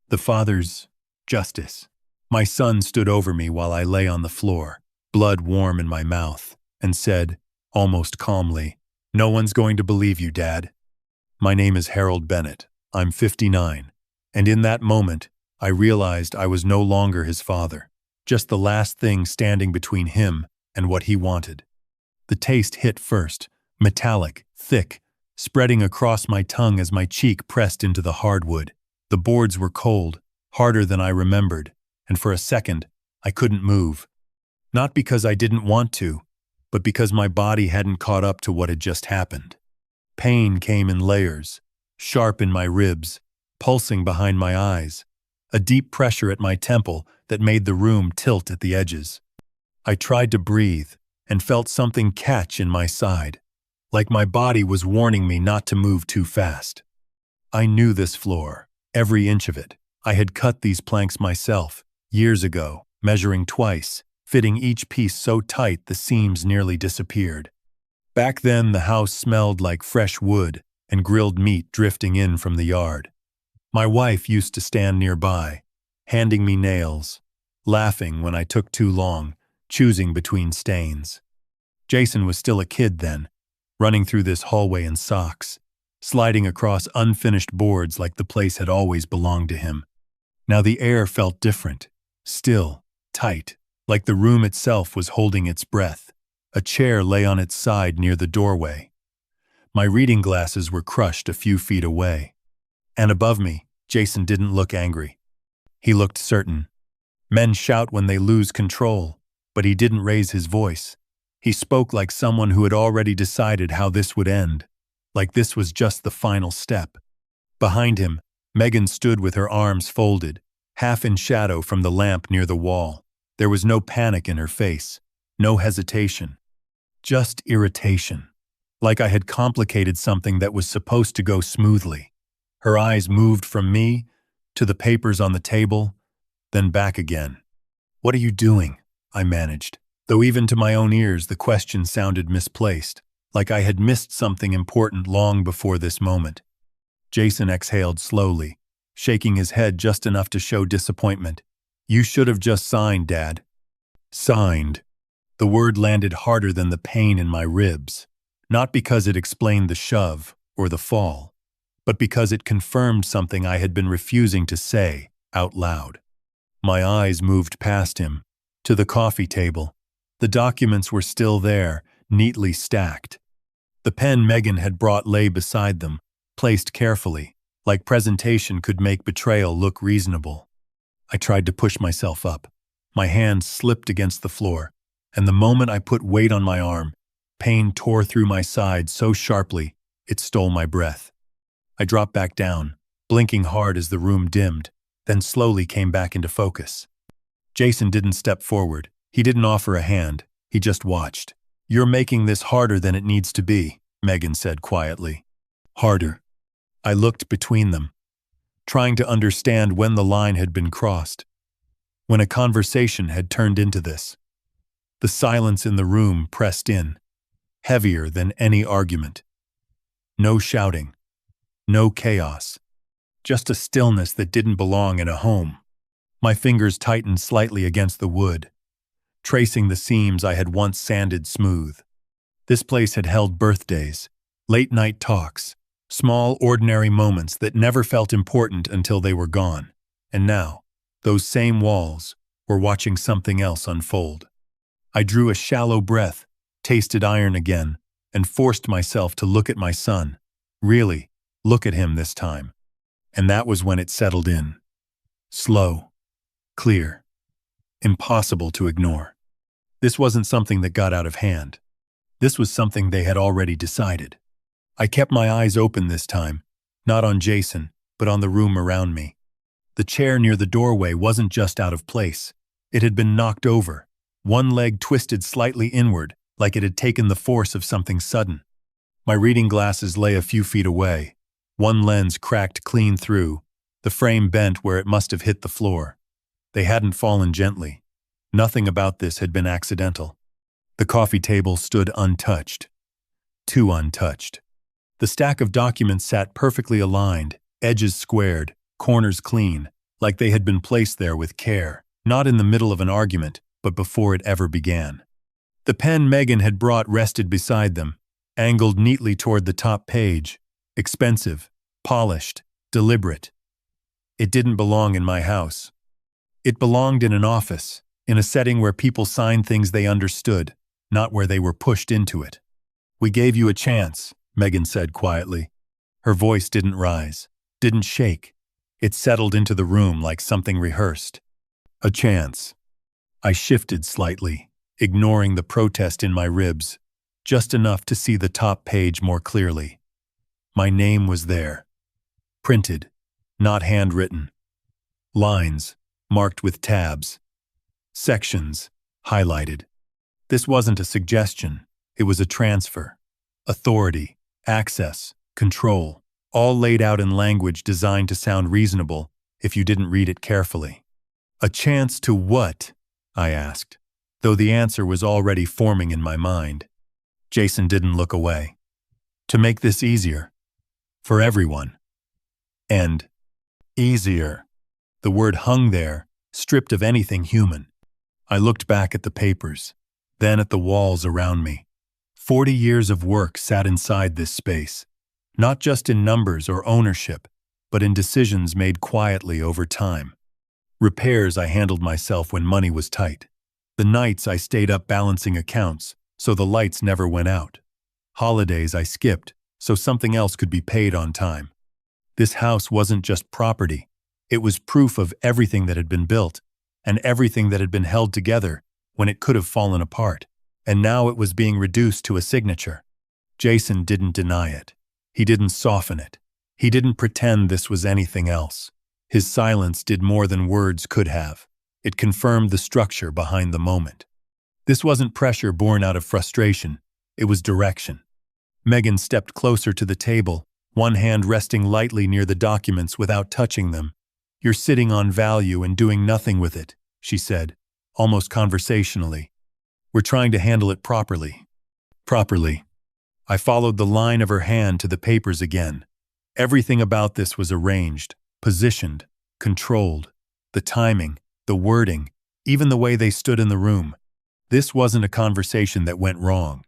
The father's justice. My son stood over me while I lay on the floor, blood warm in my mouth, and said, almost calmly, "No one's going to believe you, Dad." My name is Harold Bennett. I'm 59. And in that moment, I realized I was no longer his father, just the last thing standing between him and what he wanted. The taste hit first, metallic, thick, spreading across my tongue as my cheek pressed into the hardwood. The boards were cold, harder than I remembered, and for a second, I couldn't move. Not because I didn't want to, but because my body hadn't caught up to what had just happened. Pain came in layers, sharp in my ribs, pulsing behind my eyes, a deep pressure at my temple that made the room tilt at the edges. I tried to breathe and felt something catch in my side, like my body was warning me not to move too fast. I knew this floor, every inch of it. I had cut these planks myself, years ago, measuring twice, fitting each piece so tight the seams nearly disappeared. Back then, the house smelled like fresh wood and grilled meat drifting in from the yard. My wife used to stand nearby, handing me nails, laughing when I took too long, choosing between stains. Jason was still a kid then, running through this hallway in socks, sliding across unfinished boards like the place had always belonged to him. Now the air felt different, still, tight, like the room itself was holding its breath. A chair lay on its side near the doorway. My reading glasses were crushed a few feet away. And above me, Jason didn't look angry. He looked certain. Men shout when they lose control, but he didn't raise his voice. He spoke like someone who had already decided how this would end, like this was just the final step. Behind him, Megan stood with her arms folded, half in shadow from the lamp near the wall. There was no panic in her face, no hesitation. Just irritation, like I had complicated something that was supposed to go smoothly. Her eyes moved from me to the papers on the table, then back again. "What are you doing?" I managed, though even to my own ears the question sounded misplaced, like I had missed something important long before this moment. Jason exhaled slowly, shaking his head just enough to show disappointment. "You should have just signed, Dad." Signed. The word landed harder than the pain in my ribs, not because it explained the shove or the fall, but because it confirmed something I had been refusing to say out loud. My eyes moved past him, to the coffee table. The documents were still there, neatly stacked. The pen Megan had brought lay beside them, placed carefully, like presentation could make betrayal look reasonable. I tried to push myself up. My hand slipped against the floor, and the moment I put weight on my arm, pain tore through my side so sharply it stole my breath. I dropped back down, blinking hard as the room dimmed, then slowly came back into focus. Jason didn't step forward. He didn't offer a hand. He just watched. "You're making this harder than it needs to be," Megan said quietly. Harder. I looked between them, trying to understand when the line had been crossed, when a conversation had turned into this. The silence in the room pressed in, heavier than any argument. No shouting, no chaos, just a stillness that didn't belong in a home. My fingers tightened slightly against the wood, tracing the seams I had once sanded smooth. This place had held birthdays, late-night talks, small, ordinary moments that never felt important until they were gone. And now, those same walls were watching something else unfold. I drew a shallow breath, tasted iron again, and forced myself to look at my son. Really, look at him this time. And that was when it settled in. Slow, clear, impossible to ignore. This wasn't something that got out of hand. This was something they had already decided. I kept my eyes open this time, not on Jason, but on the room around me. The chair near the doorway wasn't just out of place. It had been knocked over, one leg twisted slightly inward, like it had taken the force of something sudden. My reading glasses lay a few feet away, one lens cracked clean through, the frame bent where it must have hit the floor. They hadn't fallen gently. Nothing about this had been accidental. The coffee table stood untouched. Too untouched. The stack of documents sat perfectly aligned, edges squared, corners clean, like they had been placed there with care, not in the middle of an argument, but before it ever began. The pen Megan had brought rested beside them, angled neatly toward the top page, expensive, polished, deliberate. It didn't belong in my house. It belonged in an office, in a setting where people signed things they understood, not where they were pushed into it. "We gave you a chance," Megan said quietly. Her voice didn't rise, didn't shake. It settled into the room like something rehearsed. A chance. I shifted slightly, ignoring the protest in my ribs, just enough to see the top page more clearly. My name was there. Printed, not handwritten. Lines, marked with tabs. Sections, highlighted. This wasn't a suggestion, it was a transfer. Authority, access, control, all laid out in language designed to sound reasonable if you didn't read it carefully. A chance to what? I asked, though the answer was already forming in my mind. Jason didn't look away. To make this easier. For everyone. And easier. The word hung there, stripped of anything human. I looked back at the papers, then at the walls around me. 40 years of work sat inside this space, not just in numbers or ownership, but in decisions made quietly over time. Repairs I handled myself when money was tight. The nights I stayed up balancing accounts, so the lights never went out. Holidays I skipped, so something else could be paid on time. This house wasn't just property. It was proof of everything that had been built, and everything that had been held together when it could have fallen apart. And now it was being reduced to a signature. Jason didn't deny it. He didn't soften it. He didn't pretend this was anything else. His silence did more than words could have. It confirmed the structure behind the moment. This wasn't pressure born out of frustration. It was direction. Megan stepped closer to the table, one hand resting lightly near the documents without touching them. "You're sitting on value and doing nothing with it," she said, almost conversationally. "We're trying to handle it properly." Properly. I followed the line of her hand to the papers again. Everything about this was arranged, positioned, controlled. The timing, the wording, even the way they stood in the room. This wasn't a conversation that went wrong.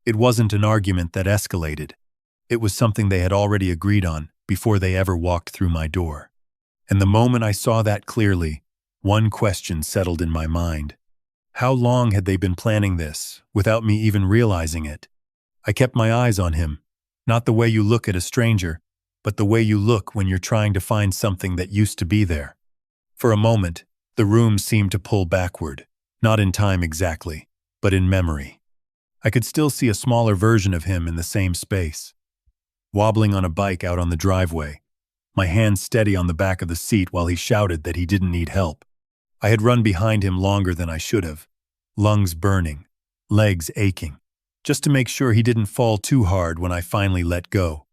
It wasn't an argument that escalated. It was something they had already agreed on before they ever walked through my door. And the moment I saw that clearly, one question settled in my mind. How long had they been planning this, without me even realizing it? I kept my eyes on him, not the way you look at a stranger, but the way you look when you're trying to find something that used to be there. For a moment, the room seemed to pull backward, not in time exactly, but in memory. I could still see a smaller version of him in the same space. Wobbling on a bike out on the driveway, my hand steady on the back of the seat while he shouted that he didn't need help. I had run behind him longer than I should have, lungs burning, legs aching, just to make sure he didn't fall too hard when I finally let go.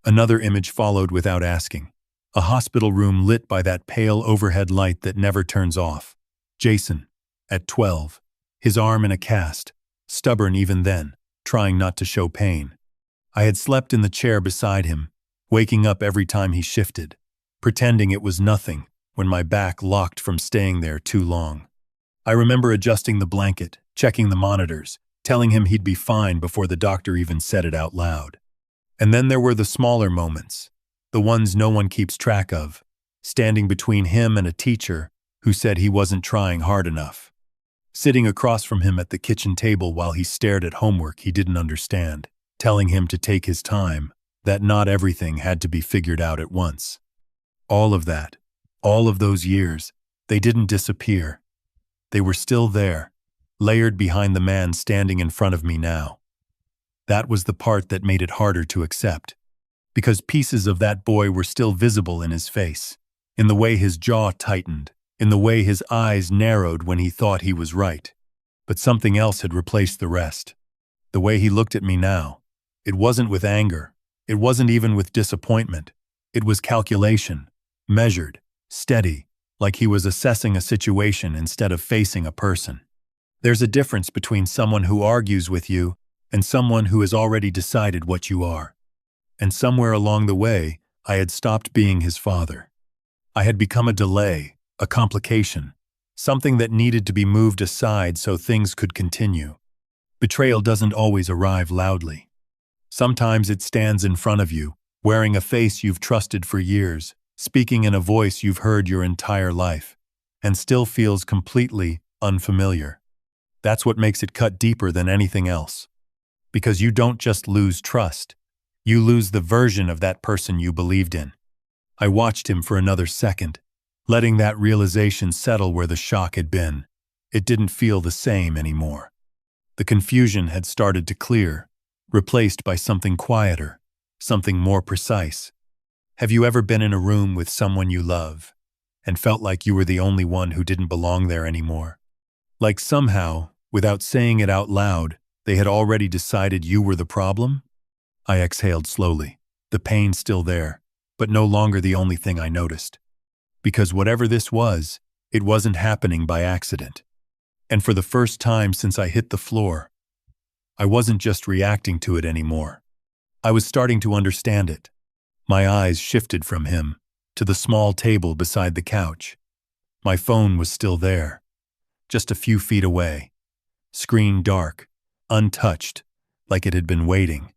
Another image followed without asking. A hospital room lit by that pale overhead light that never turns off. Jason, at 12, his arm in a cast, stubborn even then, trying not to show pain. I had slept in the chair beside him, waking up every time he shifted, pretending it was nothing when my back locked from staying there too long. I remember adjusting the blanket, checking the monitors, telling him he'd be fine before the doctor even said it out loud. And then there were the smaller moments, the ones no one keeps track of, standing between him and a teacher who said he wasn't trying hard enough. Sitting across from him at the kitchen table while he stared at homework he didn't understand, telling him to take his time, that not everything had to be figured out at once. All of that, all of those years, they didn't disappear. They were still there, layered behind the man standing in front of me now. That was the part that made it harder to accept, because pieces of that boy were still visible in his face, in the way his jaw tightened, in the way his eyes narrowed when he thought he was right. But something else had replaced the rest. The way he looked at me now, it wasn't with anger, it wasn't even with disappointment. It was calculation, measured, steady, like he was assessing a situation instead of facing a person. There's a difference between someone who argues with you and someone who has already decided what you are. And somewhere along the way, I had stopped being his father. I had become a delay, a complication, something that needed to be moved aside so things could continue. Betrayal doesn't always arrive loudly. Sometimes it stands in front of you, wearing a face you've trusted for years, speaking in a voice you've heard your entire life, and still feels completely unfamiliar. That's what makes it cut deeper than anything else. Because you don't just lose trust, you lose the version of that person you believed in. I watched him for another second, letting that realization settle where the shock had been. It didn't feel the same anymore. The confusion had started to clear, replaced by something quieter, something more precise. Have you ever been in a room with someone you love and felt like you were the only one who didn't belong there anymore? Like somehow, without saying it out loud, they had already decided you were the problem? I exhaled slowly, the pain still there, but no longer the only thing I noticed. Because whatever this was, it wasn't happening by accident. And for the first time since I hit the floor, I wasn't just reacting to it anymore. I was starting to understand it. My eyes shifted from him to the small table beside the couch. My phone was still there, just a few feet away, screen dark, untouched, like it had been waiting.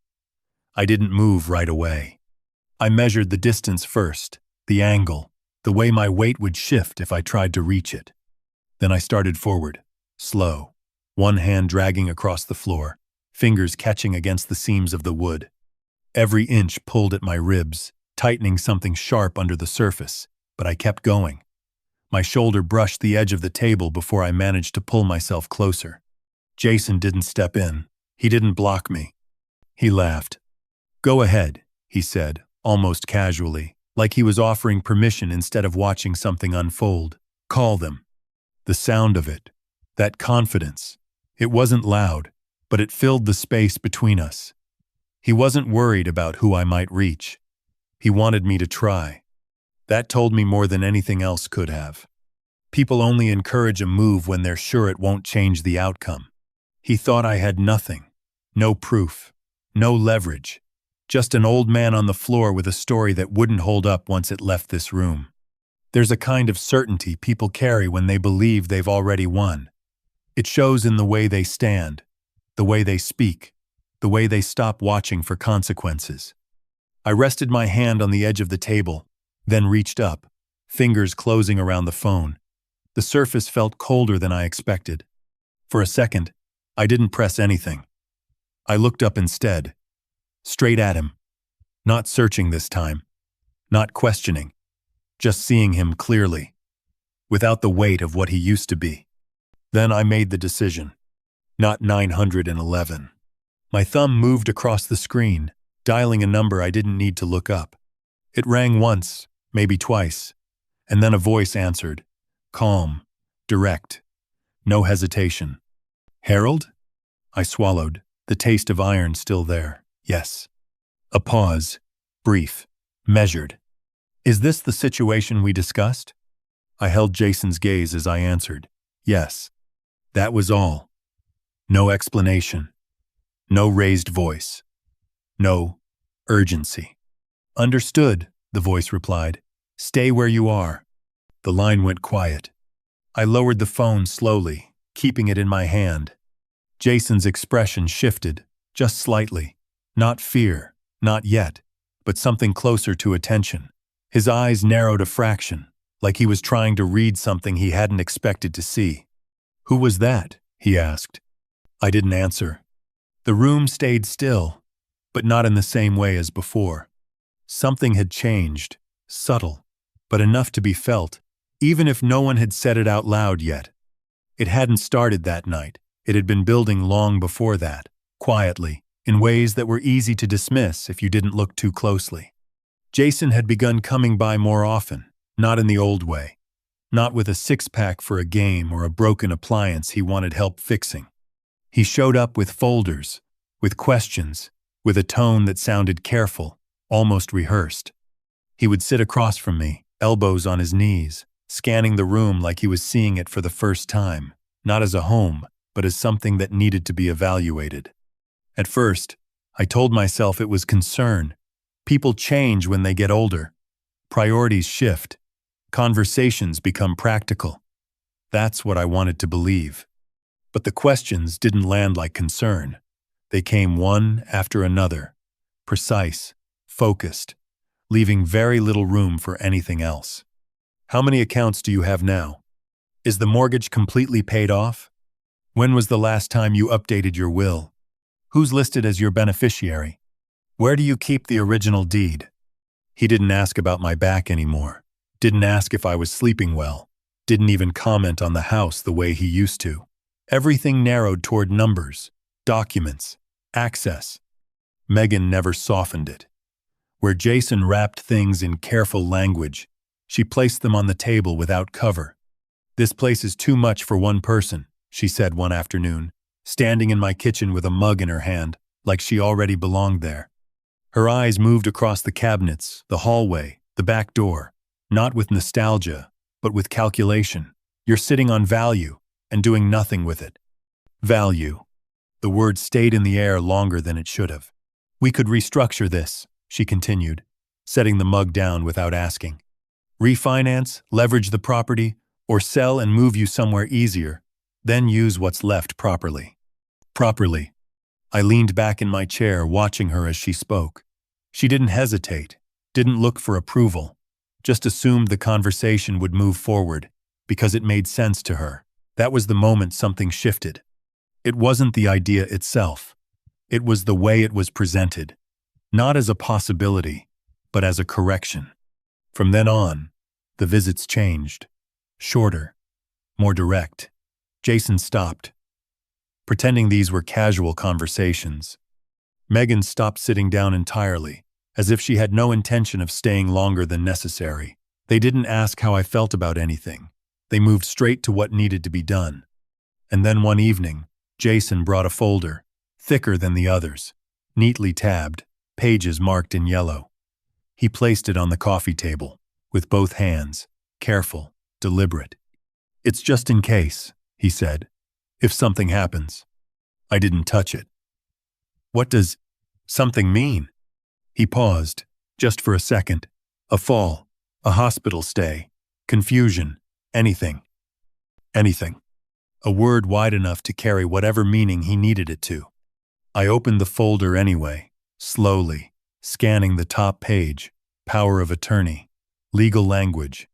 I didn't move right away. I measured the distance first, the angle, the way my weight would shift if I tried to reach it. Then I started forward, slow, one hand dragging across the floor, fingers catching against the seams of the wood. Every inch pulled at my ribs, tightening something sharp under the surface, but I kept going. My shoulder brushed the edge of the table before I managed to pull myself closer. Jason didn't step in. He didn't block me. He laughed. "Go ahead," he said, almost casually, like he was offering permission instead of watching something unfold. "Call them." The sound of it, that confidence, it wasn't loud, but it filled the space between us. He wasn't worried about who I might reach. He wanted me to try. That told me more than anything else could have. People only encourage a move when they're sure it won't change the outcome. He thought I had nothing, no proof, no leverage, just an old man on the floor with a story that wouldn't hold up once it left this room. There's a kind of certainty people carry when they believe they've already won. It shows in the way they stand, the way they speak, the way they stop watching for consequences. I rested my hand on the edge of the table, then reached up, fingers closing around the phone. The surface felt colder than I expected. For a second, I didn't press anything. I looked up instead, straight at him, not searching this time, not questioning, just seeing him clearly, without the weight of what he used to be. Then I made the decision. Not 911. My thumb moved across the screen, dialing a number I didn't need to look up. It rang once, maybe twice, and then a voice answered, calm, direct, no hesitation. "Harold?" I swallowed, the taste of iron still there. "Yes." A pause, brief, measured. "Is this the situation we discussed?" I held Jason's gaze as I answered, "Yes." That was all. No explanation. No raised voice. No urgency. "Understood," the voice replied. "Stay where you are." The line went quiet. I lowered the phone slowly, keeping it in my hand. Jason's expression shifted, just slightly. Not fear, not yet, but something closer to attention. His eyes narrowed a fraction, like he was trying to read something he hadn't expected to see. "Who was that?" he asked. I didn't answer. The room stayed still, but not in the same way as before. Something had changed, subtle, but enough to be felt, even if no one had said it out loud yet. It hadn't started that night. It had been building long before that, quietly, in ways that were easy to dismiss if you didn't look too closely. Jason had begun coming by more often, not in the old way, not with a six-pack for a game or a broken appliance he wanted help fixing. He showed up with folders, with questions, with a tone that sounded careful, almost rehearsed. He would sit across from me, elbows on his knees, scanning the room like he was seeing it for the first time, not as a home, but as something that needed to be evaluated. At first, I told myself it was concern. People change when they get older. Priorities shift. Conversations become practical. That's what I wanted to believe. But the questions didn't land like concern. They came one after another, precise, focused, leaving very little room for anything else. How many accounts do you have now? Is the mortgage completely paid off? When was the last time you updated your will? Who's listed as your beneficiary? Where do you keep the original deed? He didn't ask about my back anymore. Didn't ask if I was sleeping well. Didn't even comment on the house the way he used to. Everything narrowed toward numbers, documents, access. Megan never softened it. Where Jason wrapped things in careful language, she placed them on the table without cover. "This place is too much for one person," she said one afternoon, standing in my kitchen with a mug in her hand, like she already belonged there. Her eyes moved across the cabinets, the hallway, the back door, not with nostalgia, but with calculation. "You're sitting on value and doing nothing with it." Value. The word stayed in the air longer than it should have. "We could restructure this," she continued, setting the mug down without asking. "Refinance, leverage the property, or sell and move you somewhere easier, then use what's left properly." Properly. I leaned back in my chair, watching her as she spoke. She didn't hesitate, didn't look for approval, just assumed the conversation would move forward because it made sense to her. That was the moment something shifted. It wasn't the idea itself. It was the way it was presented, not as a possibility, but as a correction. From then on, the visits changed. Shorter, more direct. Jason stopped, pretending these were casual conversations. Megan stopped sitting down entirely, as if she had no intention of staying longer than necessary. They didn't ask how I felt about anything. They moved straight to what needed to be done. And then one evening, Jason brought a folder, thicker than the others, neatly tabbed, pages marked in yellow. He placed it on the coffee table, with both hands, careful, deliberate. "It's just in case," he said, "if something happens." I didn't touch it. "What does something mean?" He paused, just for a second. A fall, a hospital stay, confusion, anything. Anything. A word wide enough to carry whatever meaning he needed it to. I opened the folder anyway, slowly, scanning the top page. Power of attorney, legal language,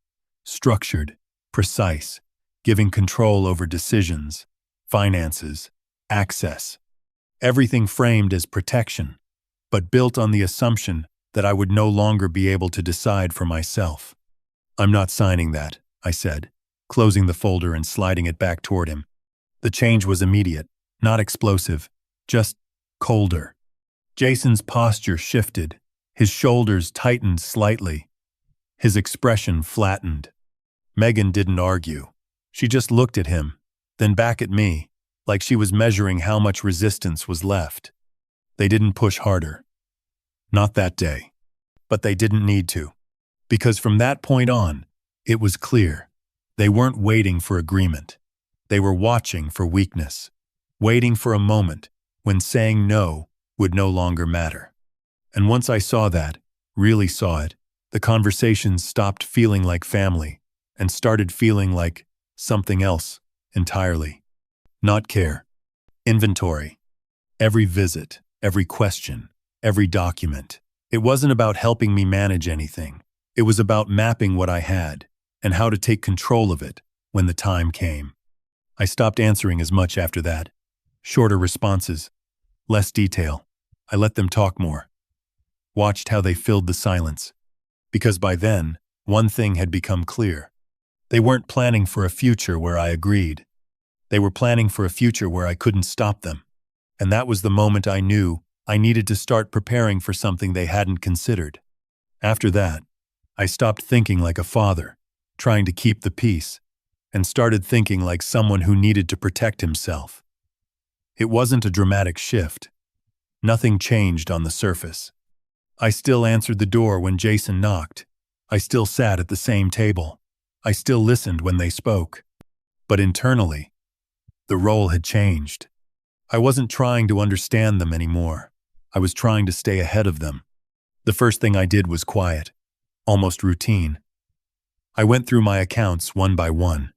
structured, precise, giving control over decisions, finances, access. Everything framed as protection, but built on the assumption that I would no longer be able to decide for myself. "I'm not signing that," I said, closing the folder and sliding it back toward him. The change was immediate, not explosive, just colder. Jason's posture shifted, his shoulders tightened slightly, his expression flattened. Megan didn't argue. She just looked at him, then back at me, like she was measuring how much resistance was left. They didn't push harder. Not that day. But they didn't need to. Because from that point on, it was clear. They weren't waiting for agreement. They were watching for weakness, waiting for a moment when saying no would no longer matter. And once I saw that, really saw it, the conversations stopped feeling like family and started feeling like something else entirely. Not care. Inventory. Every visit, every question, every document. It wasn't about helping me manage anything. It was about mapping what I had and how to take control of it when the time came. I stopped answering as much after that. Shorter responses, less detail. I let them talk more. Watched how they filled the silence. Because by then, one thing had become clear. They weren't planning for a future where I agreed. They were planning for a future where I couldn't stop them. And that was the moment I knew I needed to start preparing for something they hadn't considered. After that, I stopped thinking like a father, trying to keep the peace, and started thinking like someone who needed to protect himself. It wasn't a dramatic shift. Nothing changed on the surface. I still answered the door when Jason knocked. I still sat at the same table. I still listened when they spoke. But internally, the role had changed. I wasn't trying to understand them anymore. I was trying to stay ahead of them. The first thing I did was quiet, almost routine. I went through my accounts one by one.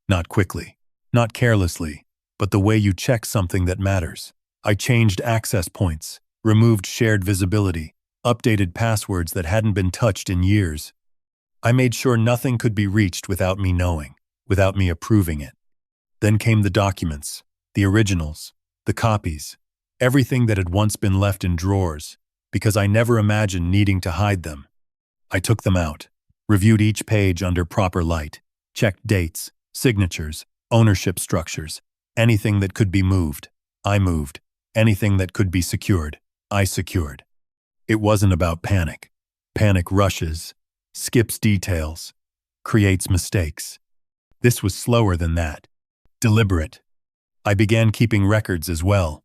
Not quickly, not carelessly, but the way you check something that matters. I changed access points, removed shared visibility, updated passwords that hadn't been touched in years. I made sure nothing could be reached without me knowing, without me approving it. Then came the documents, the originals, the copies, everything that had once been left in drawers, because I never imagined needing to hide them. I took them out, reviewed each page under proper light, checked dates, signatures, ownership structures, anything that could be moved, I moved, anything that could be secured, I secured. It wasn't about panic. Panic rushes, skips details, creates mistakes. This was slower than that. Deliberate. I began keeping records as well,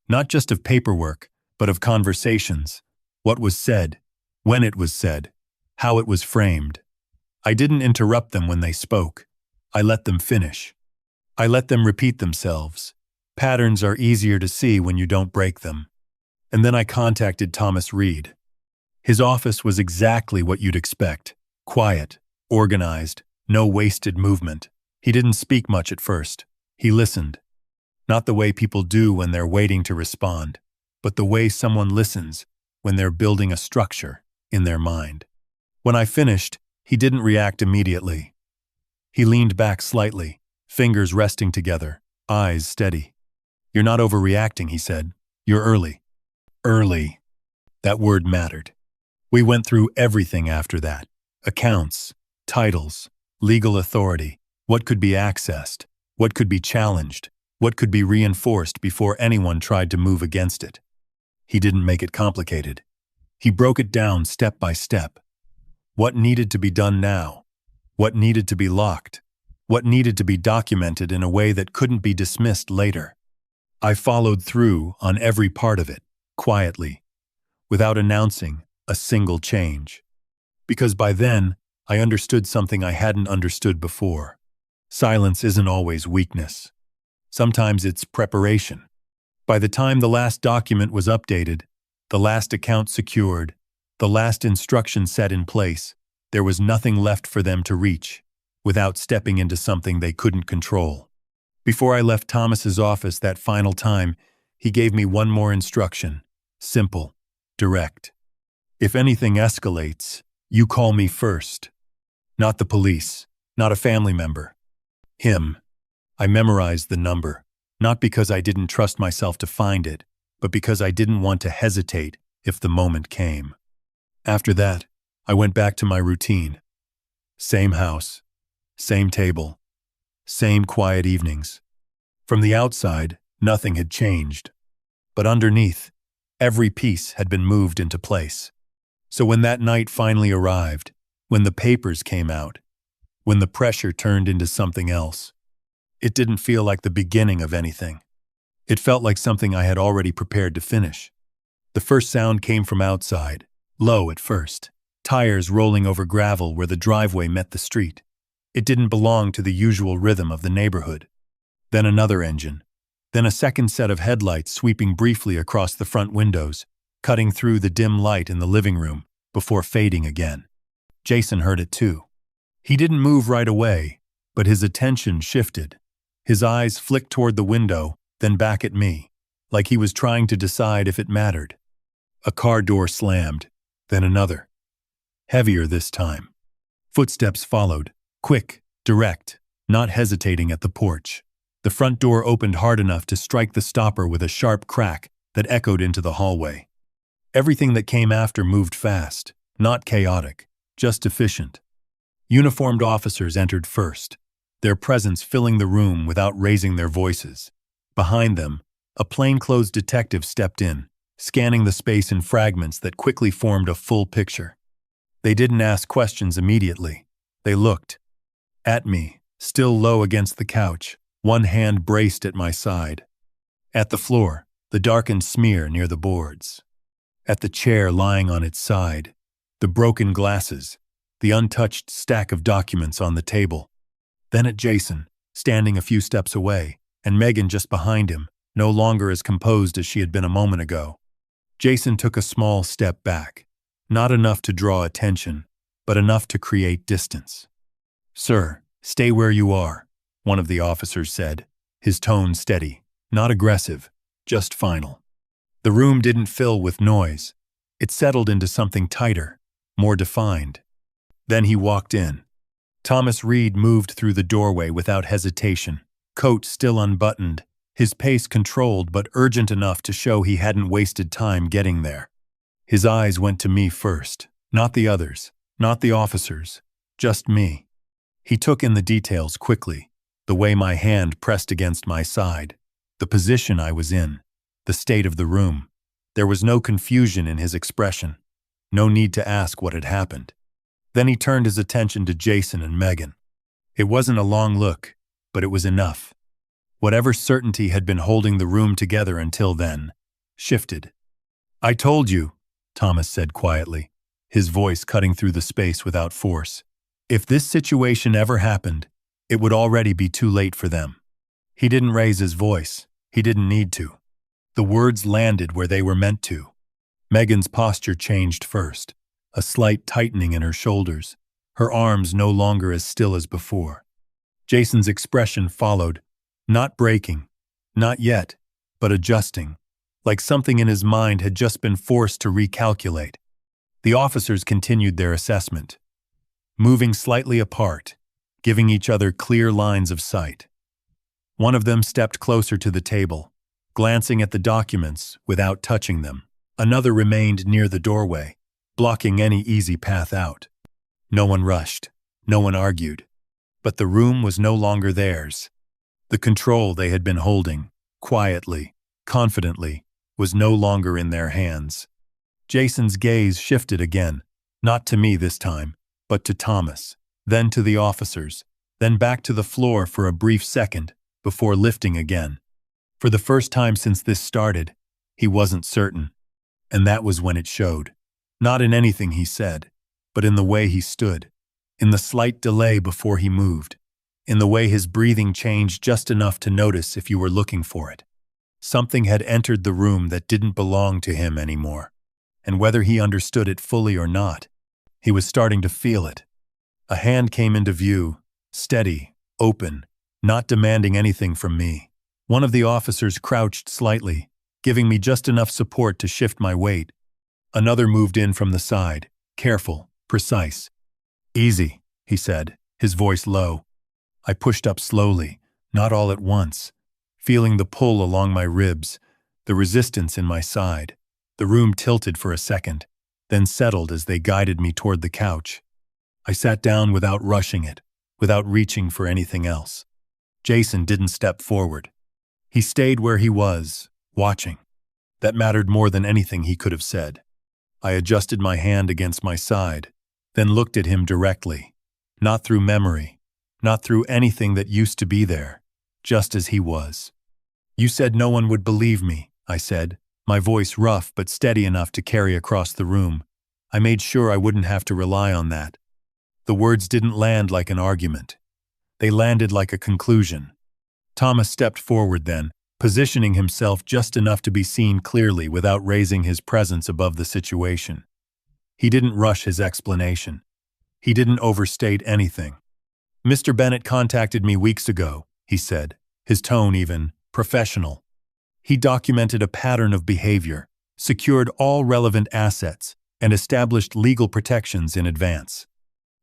not just of paperwork, but of conversations, what was said, when it was said, how it was framed. I didn't interrupt them when they spoke. I let them finish. I let them repeat themselves. Patterns are easier to see when you don't break them. And then I contacted Thomas Reed. His office was exactly what you'd expect. Quiet, organized, no wasted movement. He didn't speak much at first. He listened. Not the way people do when they're waiting to respond, but the way someone listens when they're building a structure in their mind. When I finished, he didn't react immediately. He leaned back slightly, fingers resting together, eyes steady. "You're not overreacting," he said. "You're early." Early. That word mattered. We went through everything after that. Accounts, titles, legal authority, what could be accessed, what could be challenged, what could be reinforced before anyone tried to move against it. He didn't make it complicated. He broke it down step by step. What needed to be done now? What needed to be locked? What needed to be documented in a way that couldn't be dismissed later? I followed through on every part of it, quietly, without announcing a single change. Because by then, I understood something I hadn't understood before. Silence isn't always weakness. Sometimes it's preparation. By the time the last document was updated, the last account secured, the last instruction set in place, there was nothing left for them to reach, without stepping into something they couldn't control. Before I left Thomas's office that final time, he gave me one more instruction. Simple, direct. If anything escalates, you call me first. Not the police, not a family member. Him. I memorized the number, not because I didn't trust myself to find it, but because I didn't want to hesitate if the moment came. After that, I went back to my routine. Same house, same table, same quiet evenings. From the outside, nothing had changed. But underneath, every piece had been moved into place. So when that night finally arrived, when the papers came out, when the pressure turned into something else, it didn't feel like the beginning of anything. It felt like something I had already prepared to finish. The first sound came from outside, low at first, tires rolling over gravel where the driveway met the street. It didn't belong to the usual rhythm of the neighborhood. Then another engine. Then a second set of headlights sweeping briefly across the front windows, cutting through the dim light in the living room, before fading again. Jason heard it too. He didn't move right away, but his attention shifted. His eyes flicked toward the window, then back at me, like he was trying to decide if it mattered. A car door slammed, then another. Heavier this time. Footsteps followed, quick, direct, not hesitating at the porch. The front door opened hard enough to strike the stopper with a sharp crack that echoed into the hallway. Everything that came after moved fast, not chaotic, just efficient. Uniformed officers entered first, their presence filling the room without raising their voices. Behind them, a plainclothes detective stepped in, scanning the space in fragments that quickly formed a full picture. They didn't ask questions immediately. They looked. At me, still low against the couch, one hand braced at my side. At the floor, the darkened smear near the boards. At the chair lying on its side, the broken glasses, the untouched stack of documents on the table. Then at Jason, standing a few steps away, and Megan just behind him, no longer as composed as she had been a moment ago. Jason took a small step back, not enough to draw attention, but enough to create distance. Sir, stay where you are, one of the officers said, his tone steady, not aggressive, just final. The room didn't fill with noise. It settled into something tighter, more defined. Then he walked in. Thomas Reed moved through the doorway without hesitation, coat still unbuttoned, his pace controlled but urgent enough to show he hadn't wasted time getting there. His eyes went to me first, not the others, not the officers, just me. He took in the details quickly, the way my hand pressed against my side, the position I was in, the state of the room. There was no confusion in his expression, no need to ask what had happened. Then he turned his attention to Jason and Megan. It wasn't a long look, but it was enough. Whatever certainty had been holding the room together until then, shifted. "I told you," Thomas said quietly, his voice cutting through the space without force. "If this situation ever happened, it would already be too late for them." He didn't raise his voice. He didn't need to. The words landed where they were meant to. Megan's posture changed first, a slight tightening in her shoulders, her arms no longer as still as before. Jason's expression followed, not breaking, not yet, but adjusting, like something in his mind had just been forced to recalculate. The officers continued their assessment, moving slightly apart, giving each other clear lines of sight. One of them stepped closer to the table, glancing at the documents without touching them. Another remained near the doorway, blocking any easy path out. No one rushed, no one argued. But the room was no longer theirs. The control they had been holding, quietly, confidently, was no longer in their hands. Jason's gaze shifted again, not to me this time, but to Thomas, then to the officers, then back to the floor for a brief second, before lifting again. For the first time since this started, he wasn't certain. And that was when it showed. Not in anything he said, but in the way he stood, in the slight delay before he moved, in the way his breathing changed just enough to notice if you were looking for it. Something had entered the room that didn't belong to him anymore, and whether he understood it fully or not, he was starting to feel it. A hand came into view, steady, open, not demanding anything from me. One of the officers crouched slightly, giving me just enough support to shift my weight. Another moved in from the side, careful, precise. "Easy," he said, his voice low. I pushed up slowly, not all at once, feeling the pull along my ribs, the resistance in my side. The room tilted for a second, then settled as they guided me toward the couch. I sat down without rushing it, without reaching for anything else. Jason didn't step forward. He stayed where he was, watching. That mattered more than anything he could have said. I adjusted my hand against my side, then looked at him directly, not through memory, not through anything that used to be there, just as he was. "You said no one would believe me," I said, my voice rough but steady enough to carry across the room. I made sure I wouldn't have to rely on that. The words didn't land like an argument. They landed like a conclusion. Thomas stepped forward then, positioning himself just enough to be seen clearly without raising his presence above the situation. He didn't rush his explanation. He didn't overstate anything. "Mr. Bennett contacted me weeks ago," he said, his tone even professional. "He documented a pattern of behavior, secured all relevant assets, and established legal protections in advance."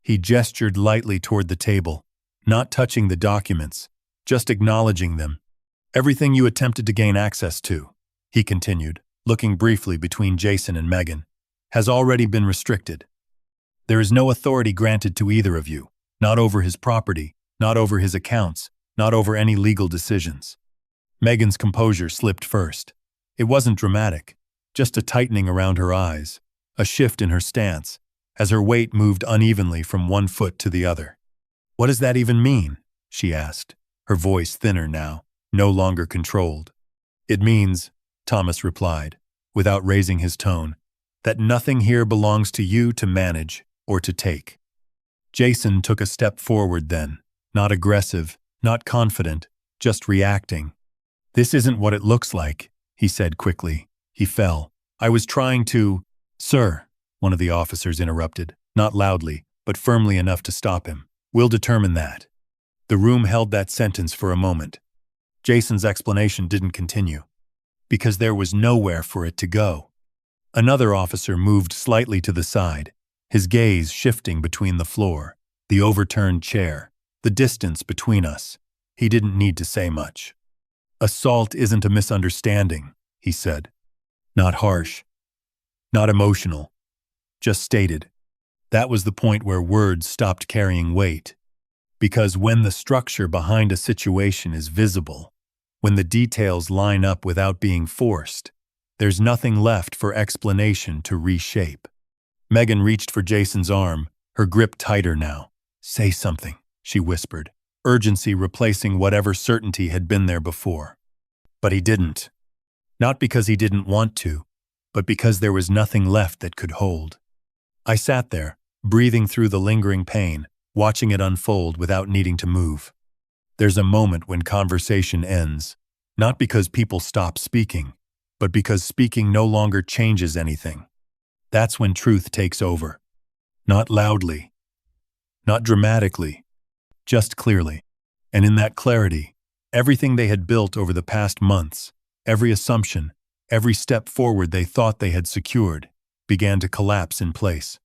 He gestured lightly toward the table, not touching the documents, just acknowledging them. "Everything you attempted to gain access to," he continued, looking briefly between Jason and Megan, "has already been restricted. There is no authority granted to either of you, not over his property, not over his accounts, not over any legal decisions." Megan's composure slipped first. It wasn't dramatic, just a tightening around her eyes, a shift in her stance, as her weight moved unevenly from one foot to the other. "What does that even mean?" she asked, her voice thinner now, no longer controlled. "It means," Thomas replied, without raising his tone, "that nothing here belongs to you to manage or to take." Jason took a step forward then, not aggressive, not confident, just reacting. "This isn't what it looks like," he said quickly. He fell. "I was trying to—" "Sir," one of the officers interrupted, not loudly, but firmly enough to stop him. We'll determine that. The room held that sentence for a moment. Jason's explanation didn't continue, because there was nowhere for it to go. Another officer moved slightly to the side, his gaze shifting between the floor, the overturned chair, the distance between us. He didn't need to say much. "Assault isn't a misunderstanding," he said. Not harsh, not emotional, just stated. That was the point where words stopped carrying weight. Because when the structure behind a situation is visible, when the details line up without being forced, there's nothing left for explanation to reshape. Megan reached for Jason's arm, her grip tighter now. "Say something," she whispered, urgency replacing whatever certainty had been there before. But he didn't. Not because he didn't want to, but because there was nothing left that could hold. I sat there, breathing through the lingering pain, watching it unfold without needing to move. There's a moment when conversation ends, not because people stop speaking, but because speaking no longer changes anything. That's when truth takes over. Not loudly, not dramatically, just clearly. And in that clarity, everything they had built over the past months, every assumption, every step forward they thought they had secured, began to collapse in place.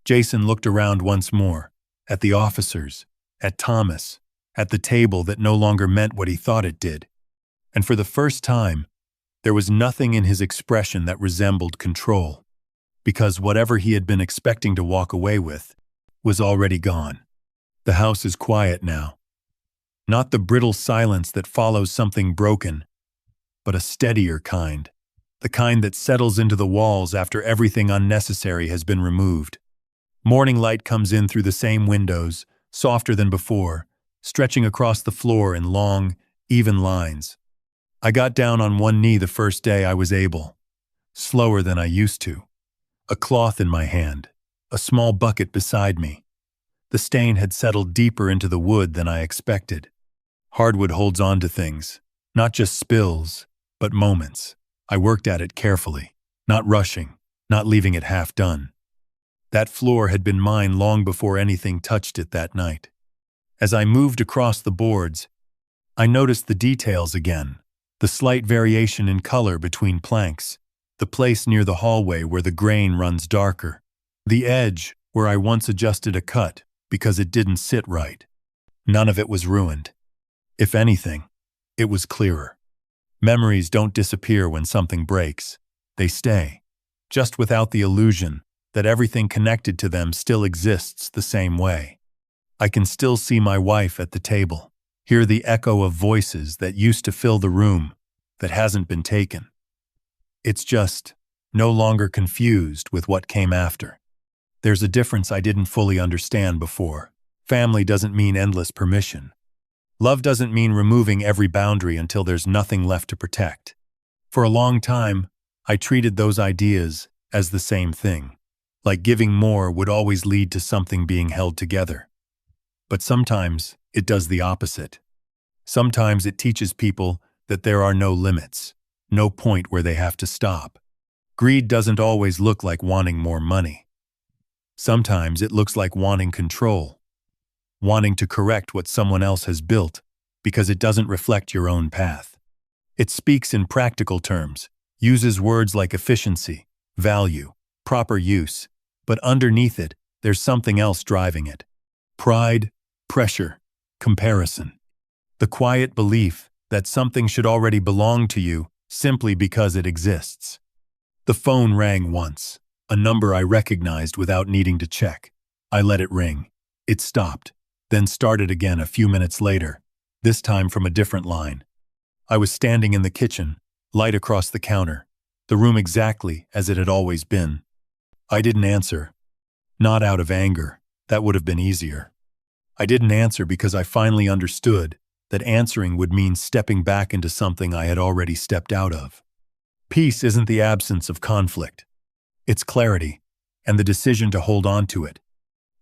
Jason looked around once more, at the officers, at Thomas, at the table that no longer meant what he thought it did. And for the first time, there was nothing in his expression that resembled control, because whatever he had been expecting to walk away with was already gone. The house is quiet now. Not the brittle silence that follows something broken, but a steadier kind, the kind that settles into the walls after everything unnecessary has been removed. Morning light comes in through the same windows, softer than before, stretching across the floor in long, even lines. I got down on one knee the first day I was able, slower than I used to. A cloth in my hand, a small bucket beside me. The stain had settled deeper into the wood than I expected. Hardwood holds on to things, not just spills, but moments. I worked at it carefully, not rushing, not leaving it half done. That floor had been mine long before anything touched it that night. As I moved across the boards, I noticed the details again, the slight variation in color between planks, the place near the hallway where the grain runs darker, the edge where I once adjusted a cut because it didn't sit right. None of it was ruined. If anything, it was clearer. Memories don't disappear when something breaks. They stay, just without the illusion that everything connected to them still exists the same way. I can still see my wife at the table, hear the echo of voices that used to fill the room that hasn't been taken. It's just no longer confused with what came after. There's a difference I didn't fully understand before. Family doesn't mean endless permission. Love doesn't mean removing every boundary until there's nothing left to protect. For a long time, I treated those ideas as the same thing, like giving more would always lead to something being held together. But sometimes it does the opposite. Sometimes it teaches people that there are no limits, no point where they have to stop. Greed doesn't always look like wanting more money. Sometimes it looks like wanting control, wanting to correct what someone else has built because it doesn't reflect your own path. It speaks in practical terms, uses words like efficiency, value, proper use, but underneath it, there's something else driving it. Pride, pressure, comparison. The quiet belief that something should already belong to you simply because it exists. The phone rang once, a number I recognized without needing to check. I let it ring. It stopped, then started again a few minutes later, this time from a different line. I was standing in the kitchen, light across the counter, the room exactly as it had always been. I didn't answer. Not out of anger. That would have been easier. I didn't answer because I finally understood that answering would mean stepping back into something I had already stepped out of. Peace isn't the absence of conflict. It's clarity, and the decision to hold on to it.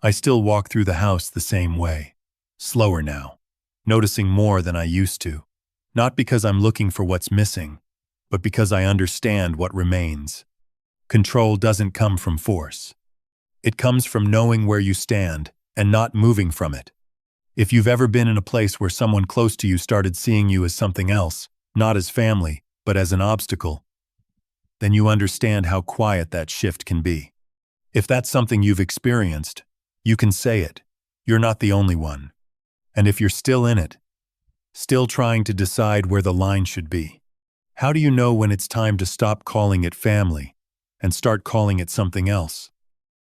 I still walk through the house the same way, slower now, noticing more than I used to, not because I'm looking for what's missing, but because I understand what remains. Control doesn't come from force. It comes from knowing where you stand and not moving from it. If you've ever been in a place where someone close to you started seeing you as something else, not as family, but as an obstacle, then you understand how quiet that shift can be. If that's something you've experienced, you can say it. You're not the only one. And if you're still in it, still trying to decide where the line should be, how do you know when it's time to stop calling it family and start calling it something else?